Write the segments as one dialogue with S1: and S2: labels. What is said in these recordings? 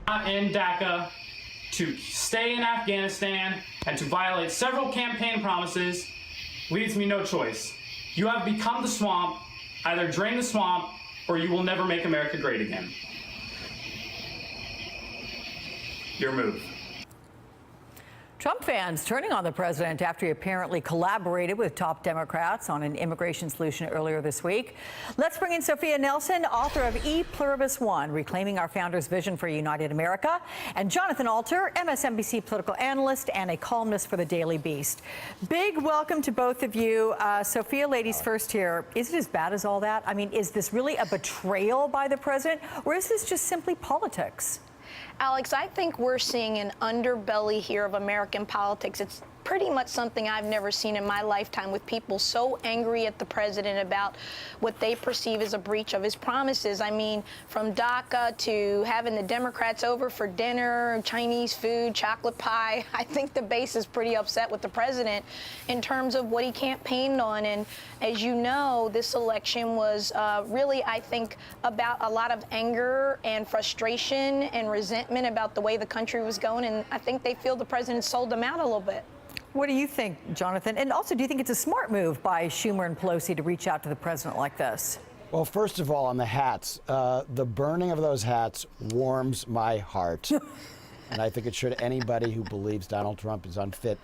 S1: Not in DACA, to stay in Afghanistan, and to violate several campaign promises leaves me no choice. You have become the swamp. Either drain the swamp or you will never make America great again. Your move.
S2: Trump fans turning on the president after he apparently collaborated with top Democrats on an immigration solution earlier this week. Let's bring in Sophia Nelson, author of E Pluribus One, Reclaiming Our Founders' Vision for a United America, and Jonathan Alter, MSNBC political analyst and a columnist for the Daily Beast. Big welcome to both of you. Sophia, ladies first here. Is it as bad as all that? I mean, is this really a betrayal by the president, or is this just simply politics?
S3: Alex, I think we're seeing an underbelly here of American politics. It's pretty much something I've never seen in my lifetime, with people so angry at the president about what they perceive as a breach of his promises. I mean, from DACA to having the Democrats over for dinner, Chinese food, chocolate pie. I think the base is pretty upset with the president in terms of what he campaigned on. And as you know, this election was really, I think, about a lot of anger and frustration and resentment about the way the country was going. And I think they feel the president sold them out a little bit.
S2: What do you think, Jonathan? And also, do you think it's a smart move by Schumer and Pelosi to reach out to the president like this?
S4: Well, first of all, on the hats, the burning of those hats warms my heart. And I think it should anybody who believes Donald Trump is unfit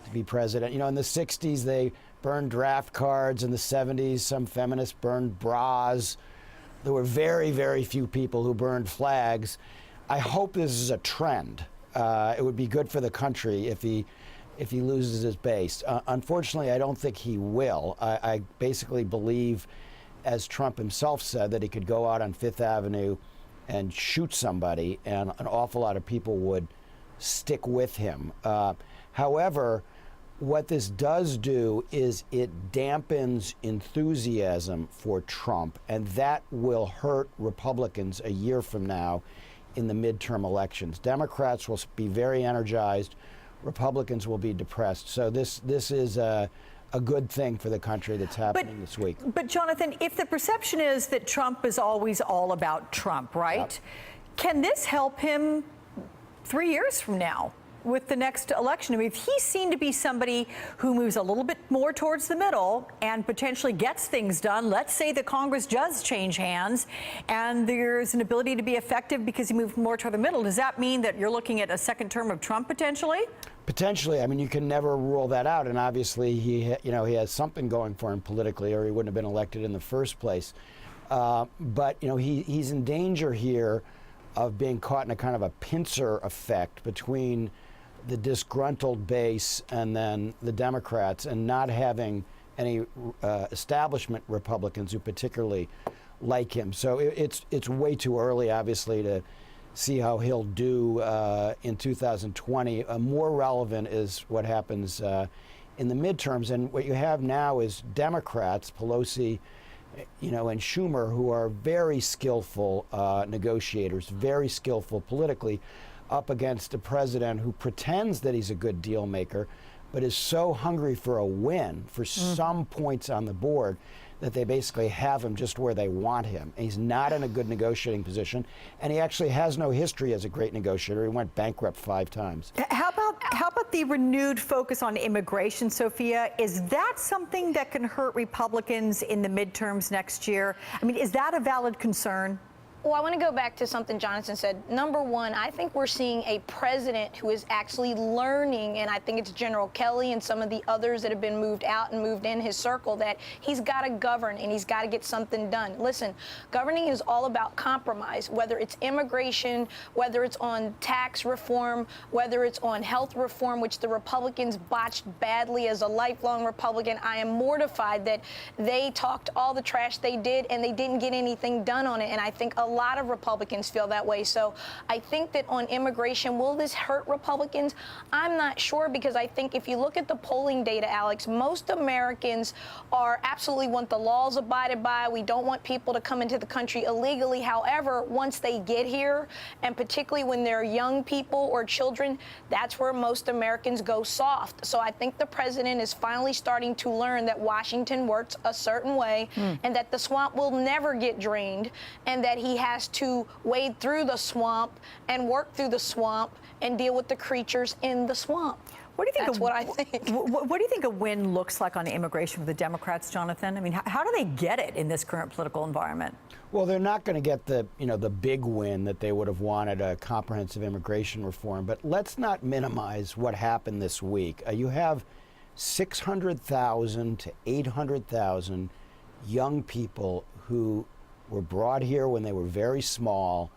S4: to be president. You know, in the 60s, they burned draft cards. In the 70s, some feminists burned bras. There were very, very few people who burned flags. I hope this is a trend. It would be good for the country if he loses his base. Unfortunately, I don't think he will. I basically believe, as Trump himself said, that he could go out on Fifth Avenue and shoot somebody, and an awful lot of people would stick with him. However, what this does do is it dampens enthusiasm for Trump, and that will hurt Republicans a year from now in the midterm elections. Democrats will be very energized. Republicans will be depressed. So this is a good thing for the country that's happening this week.
S2: But Jonathan, if the perception is that Trump is always all about Trump, right? Yep. Can this help him 3 years from now with the next election? I mean, if he's seen to be somebody who moves a little bit more towards the middle and potentially gets things done, let's say the Congress does change hands and there's an ability to be effective because he moved more toward the middle, does that mean that you're looking at a second term of Trump potentially?
S4: Potentially. I mean, you can never rule that out. And obviously, he has something going for him politically, or he wouldn't have been elected in the first place. But, you know, he's in danger here of being caught in a kind of a pincer effect between the disgruntled base and then the Democrats, and not having any establishment Republicans who particularly like him. So it's way too early, obviously, to see how he'll do in 2020. More relevant is what happens in the midterms. And what you have now is Democrats, Pelosi, and Schumer, who are very skillful negotiators, very skillful politically, up against a president who pretends that he's a good deal maker, but is so hungry for a win, for some points on the board, that they basically have him just where they want him. And he's not in a good negotiating position, and he actually has no history as a great negotiator. He went bankrupt 5 times.
S2: How about the renewed focus on immigration, Sophia? Is that something that can hurt Republicans in the midterms next year? I mean, is that a valid concern?
S3: Well, I want to go back to something Jonathan said. Number one, I think we're seeing a president who is actually learning, and I think it's General Kelly and some of the others that have been moved out and moved in his circle, that he's got to govern and he's got to get something done. Listen, governing is all about compromise, whether it's immigration, whether it's on tax reform, whether it's on health reform, which the Republicans botched badly. As a lifelong Republican, I am mortified that they talked all the trash they did and they didn't get anything done on it. And I think a lot of Republicans feel that way. So I think that on immigration, will this hurt Republicans? I'm not sure, because I think if you look at the polling data, Alex, most Americans absolutely want the laws abided by. We don't want people to come into the country illegally. However, once they get here, and particularly when they're young people or children, that's where most Americans go soft. So I think the president is finally starting to learn that Washington works a certain way, and that the swamp will never get drained, and that he has to wade through the swamp and work through the swamp and deal with the creatures in the swamp.
S2: What do you think?
S3: That's what I think.
S2: What do you think a win looks like on immigration for the Democrats, Jonathan? I mean, how do they get it in this current political environment?
S4: Well, they're not going to get the big win that they would have wanted, a comprehensive immigration reform. But let's not minimize what happened this week. You have 600,000 to 800,000 young people who were brought here when they were very small,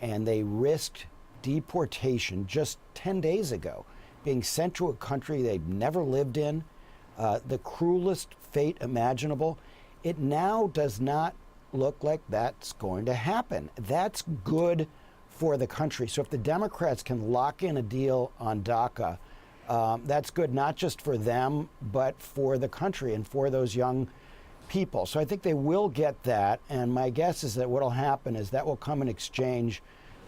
S4: and they risked deportation just 10 days ago, being sent to a country they've never lived in, the cruelest fate imaginable. It now does not look like that's going to happen. That's good for the country. So if the Democrats can lock in a deal on DACA, that's good not just for them, but for the country and for those young people. So I think they will get that. And my guess is that what will happen is that will come in exchange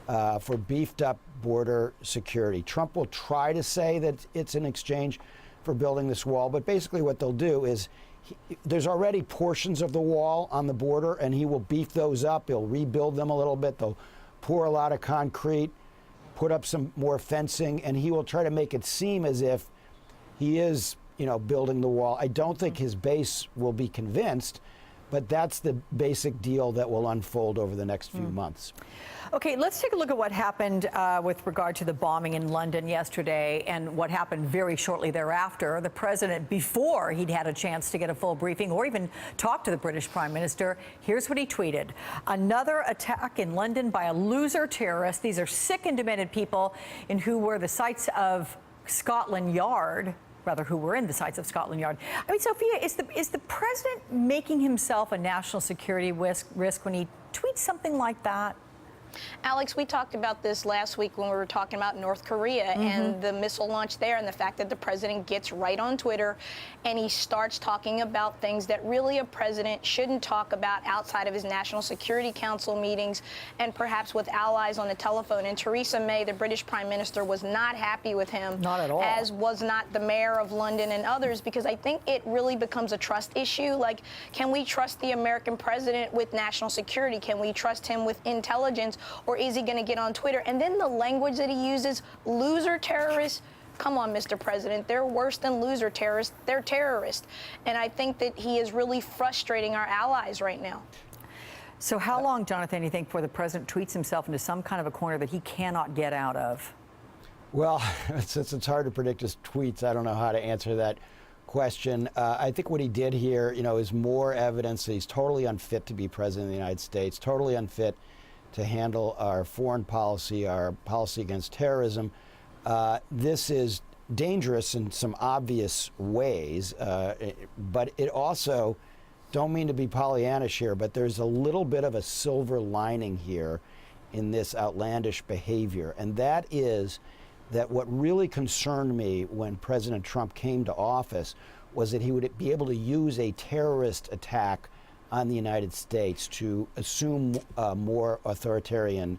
S4: for beefed up border security. Trump will try to say that it's in exchange for building this wall, but basically what they'll do is there's already portions of the wall on the border, and he will beef those up. He'll rebuild them a little bit. They'll pour a lot of concrete, put up some more fencing, and he will try to make it seem as if he is, building the wall. I don't think his base will be convinced, but that's the basic deal that will unfold over the next few months.
S2: Okay, let's take a look at what happened with regard to the bombing in London yesterday and what happened very shortly thereafter. The president, before he'd had a chance to get a full briefing or even talk to the British Prime Minister, here's what he tweeted. Another attack in London by a loser terrorist. These are sick and demented people in who were the sites of Scotland Yard. Rather, who were in the sites of Scotland Yard. I mean, Sophia, is the president making himself a national security risk when he tweets something like that?
S3: Alex, we talked about this last week when we were talking about North Korea and the missile launch there, and the fact that the president gets right on Twitter and he starts talking about things that really a president shouldn't talk about outside of his National Security Council meetings and perhaps with allies on the telephone. And Theresa May, the British Prime Minister, was not happy with him.
S2: Not at all.
S3: As was not the mayor of London and others, because I think it really becomes a trust issue. Like, can we trust the American president with national security? Can we trust him with intelligence? Or is he going to get on Twitter? And then the language that he uses, loser terrorists. Come on, Mr. President. They're worse than loser terrorists. They're terrorists. And I think that he is really frustrating our allies right now.
S2: So how long, Jonathan, do you think before the president tweets himself into some kind of a corner that he cannot get out of?
S4: Well, since it's hard to predict his tweets, I don't know how to answer that question. I think what he did here, is more evidence that he's totally unfit to be president of the United States, totally unfit to handle our foreign policy, our policy against terrorism. This is dangerous in some obvious ways, but it also, don't mean to be Pollyannish here, but there's a little bit of a silver lining here in this outlandish behavior, and that is that what really concerned me when President Trump came to office was that he would be able to use a terrorist attack on the United States to assume more authoritarian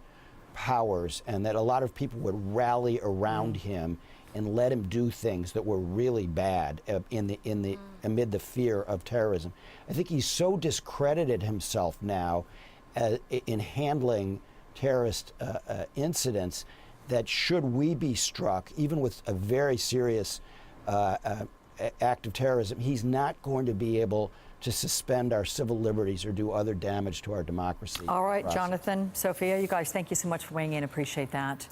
S4: powers, and that a lot of people would rally around him and let him do things that were really bad amid the fear of terrorism. I think he's so discredited himself now in handling terrorist incidents that should we be struck, even with a very serious act of terrorism, he's not going to be able to suspend our civil liberties or do other damage to our democracy.
S2: All right, Jonathan, Sophia, you guys, thank you so much for weighing in. Appreciate that.